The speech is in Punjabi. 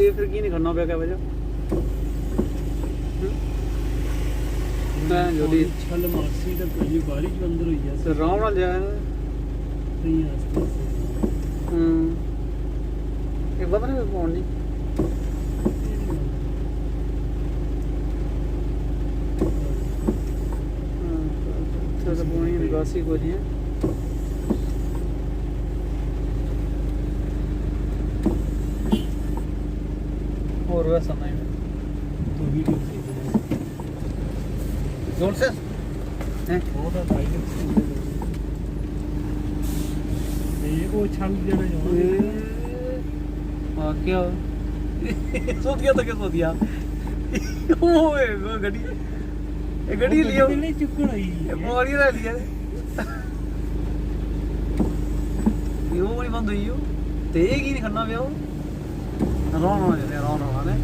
ਇਹ ਫਿਰ ਕੀ ਨਹੀਂ ਕਰਨਾ ਪਿਆ ਕਿਆ ਵਜ੍ਹਾ ਜੋਦੀ ਛਲ ਮਾਰਸੀ ਤਾਂ ਕੋਈ ਬਾਰੀ ਚ ਅੰਦਰ ਹੋਈ ਆ ਤੇ ਆਰਾਮ ਨਾਲ ਜਾਇਆ ਨਹੀਂ ਆਸਤੇ ਇਹ ਪਤਾ ਨਹੀਂ ਫੋਨ ਨਹੀਂ तो बोनी निवासी को दिए और वह समय में तो वीडियो जोर से हैं बहुत भाई ये वो छल जड़ा जो क्या सो दिया तो क्या सो दिया ओए वो गड्डी ਇਹ ਗੱਡੀ ਲਿਓ ਨਹੀਂ ਚੁੱਕਣ ਆਈ ਮੋਰੀ ਲੈ ਲਿਆ ਇਹ ਉਹ ਨਹੀਂ ਬੰਦ ਹੋਈ ਉਹ ਤੇ ਇਹ ਕੀ ਨਹੀਂ ਕਰਨਾ ਪਿਆ ਉਹ ਰੌਣ ਹੋ ਜਾਂਦੇ ਰੌਣ ਹੋਣਾ ਨੇ